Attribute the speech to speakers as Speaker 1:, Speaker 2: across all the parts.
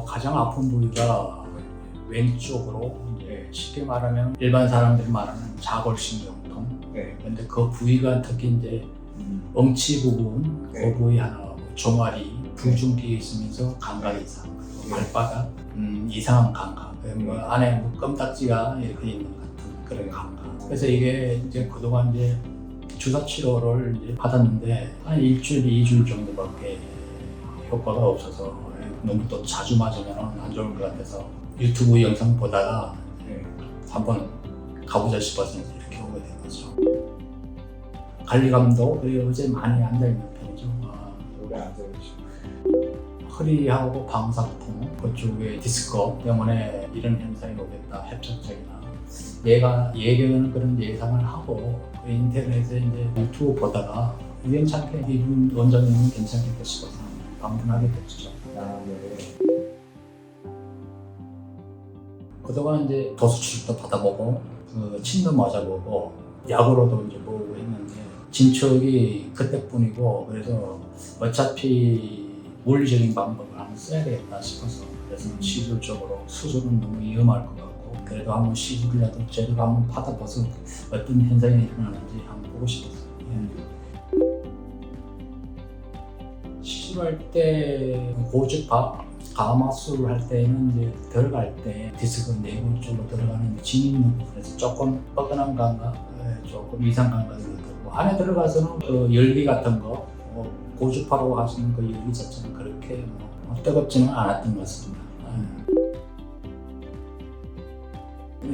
Speaker 1: 가장 아픈 부위가 왼쪽으로 쉽게 말하면 일반 사람들이 말하는 좌골신경통. 근데 그 부위가 특히 이제 엉치 부분, 그 부위 하나, 종아리, 부중기에 있으면서 감각 이상, 발바닥 이상한 감각, 뭐 안에 뭐 껌딱지가 이렇게 있는 것 같은 그런 감각. 그래서 이게 이제 그동안 이제 주사 치료를 이제 받았는데 한 일주일, 2주일 정도밖에 효과가 없어서 너무 또 자주 맞으면 안 좋을 것 같아서 유튜브 영상 보다가 한번 가보자 싶어서 이렇게 오게 된 거죠. 관리감도 요새 많이 앉아있는 편이죠.
Speaker 2: 오래 앉아계시고
Speaker 1: 허리하고 방사통 그쪽에 디스크 때문에 이런 현상이 오겠다, 협착증이나 얘가 예견은 그런 예상을 하고 인터넷에 이제 유튜브 보다가 우연찮게 이분 원장님은 괜찮겠다 싶어서 방문하게 됐죠. 그동안 이제 도수치료도 받아보고 침도 맞아보고 약으로도 이제 먹고 했는데 진척이 그때뿐이고 그래서 어차피 물리적인 방법을 한번 써야 되겠다 싶어서 그래서 시술적으로 수술은 너무 위험할 것 같고 그래도 한번 시술이라도 제대로 한번 받아봐서 어떤 현상이 일어나는지 한번 보고 싶었어요. 시술할 때 고주파 가마수를 할 때는 이제 들어갈 때 디스크 내부 쪽으로 들어가는 진 있는 부분에서 조금 뻐근한 감각, 조금 이상 감각이 들고 안에 들어가서는 그 열기 같은 거 고주파로 하시는 그 열기 자체는 그렇게 뜨겁지는 않았던 것 같습니다.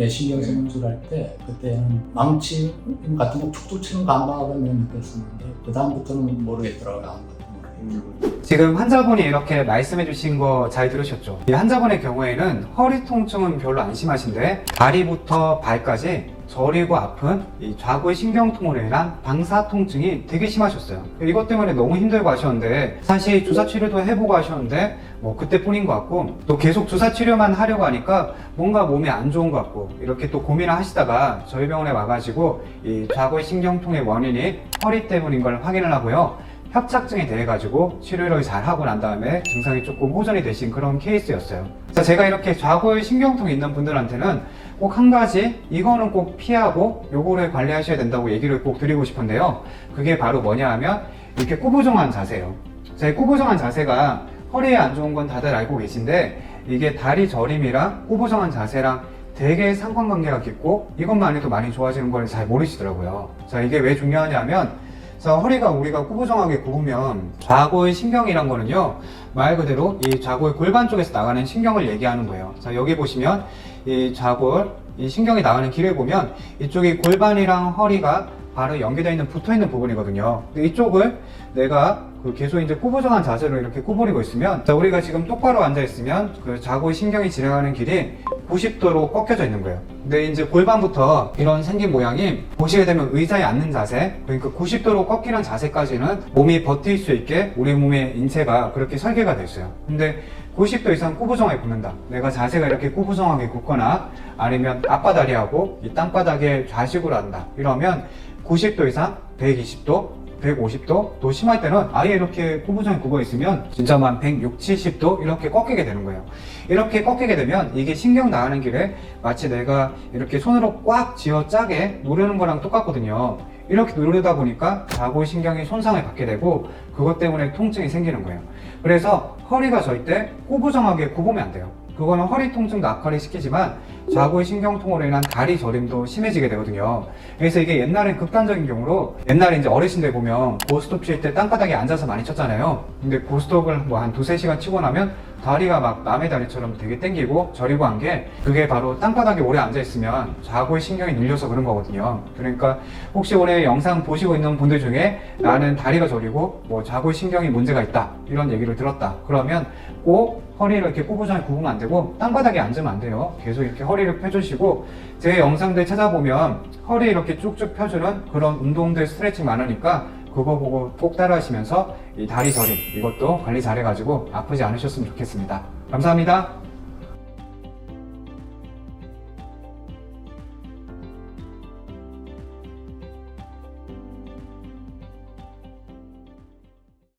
Speaker 1: 신경성형술 할 때 그때는 망치 같은 거 툭툭 치는 감각은 느꼈었는데 그 다음부터는 모르겠더라고요. 아무것도.
Speaker 3: 지금 환자분이 이렇게 말씀해 주신 거 잘 들으셨죠? 이 환자분의 경우에는 허리 통증은 별로 안 심하신데 다리부터 발까지 저리고 아픈 이 좌골 신경통으로 인한 방사 통증이 되게 심하셨어요. 이것 때문에 너무 힘들고 하셨는데 사실 주사 치료도 해보고 하셨는데 뭐 그때뿐인 것 같고 또 계속 주사 치료만 하려고 하니까 뭔가 몸에 안 좋은 것 같고 이렇게 또 고민을 하시다가 저희 병원에 와가지고 이 좌골 신경통의 원인이 허리 때문인 걸 확인을 하고요. 협착증에 대해 가지고 치료를 잘 하고 난 다음에 증상이 조금 호전이 되신 그런 케이스였어요. 그래서 제가 이렇게 좌골 신경통이 있는 분들한테는 꼭 한 가지 이거는 꼭 피하고 요거를 관리하셔야 된다고 얘기를 꼭 드리고 싶은데요. 그게 바로 뭐냐 하면 이렇게 꾸부정한 자세예요. 자, 이 꾸부정한 자세가 허리에 안 좋은 건 다들 알고 계신데 이게 다리 저림이랑 꾸부정한 자세랑 되게 상관관계가 깊고 이것만 해도 많이 좋아지는 걸 잘 모르시더라고요. 자, 이게 왜 중요하냐면 자, 허리가 우리가 꾸부정하게 굽으면 좌골 신경이란 거는요 말 그대로 이 좌골 골반 쪽에서 나가는 신경을 얘기하는 거예요. 자, 여기 보시면 이 좌골 이 신경이 나가는 길을 보면 이쪽이 골반이랑 허리가 바로 연계되어 있는 붙어 있는 부분이거든요. 근데 이쪽을 내가 계속 이제 꾸부정한 자세로 이렇게 구부리고 있으면 자, 우리가 지금 똑바로 앉아 있으면 그 좌골 신경이 지나가는 길이 90도로 꺾여져 있는 거예요. 근데 이제 골반부터 이런 생긴 모양이 보시게 되면 의자에 앉는 자세, 그러니까 90도로 꺾이는 자세까지는 몸이 버틸 수 있게 우리 몸의 인체가 그렇게 설계가 되어 있어요. 근데 90도 이상 꾸부정하게 굽는다. 내가 자세가 이렇게 꾸부정하게 굽거나 아니면 앞바다리하고 이 땅바닥에 좌식으로 한다. 이러면 90도 이상 120도 150도 또 심할 때는 아예 이렇게 꾸부정이 굽어 있으면 진짜 한 160, 70도 이렇게 꺾이게 되는 거예요. 이렇게 꺾이게 되면 이게 신경 나가는 길에 마치 내가 이렇게 손으로 꽉 쥐어 짜게 누르는 거랑 똑같거든요. 이렇게 누르다 보니까 좌골 신경이 손상을 받게 되고 그것 때문에 통증이 생기는 거예요. 그래서 허리가 절대 꾸부정하게 굽으면 안 돼요. 그거는 허리 통증도 악화를 시키지만 좌골 신경통으로 인한 다리 저림도 심해지게 되거든요. 그래서 이게 옛날엔 극단적인 경우로 옛날에 이제 어르신들 보면 고스톱 칠 때 땅바닥에 앉아서 많이 쳤잖아요. 근데 고스톱을 뭐 한 2-3시간 치고 나면 다리가 막 남의 다리처럼 되게 땡기고 저리고 한 게 그게 바로 땅바닥에 오래 앉아있으면 좌골 신경이 눌려서 그런 거거든요. 그러니까 혹시 오늘 영상 보시고 있는 분들 중에 나는 다리가 저리고 뭐 좌골 신경이 문제가 있다 이런 얘기를 들었다 그러면 꼭 허리를 이렇게 꾸부정하게 굽으면 안 되고 땅바닥에 앉으면 안 돼요. 계속 이렇게 허리를 펴주시고 제 영상들 찾아보면 허리 이렇게 쭉쭉 펴주는 그런 운동들 스트레칭 많으니까 그거 보고 꼭 따라 하시면서 이 다리 저림 이것도 관리 잘 해가지고 아프지 않으셨으면 좋겠습니다. 감사합니다.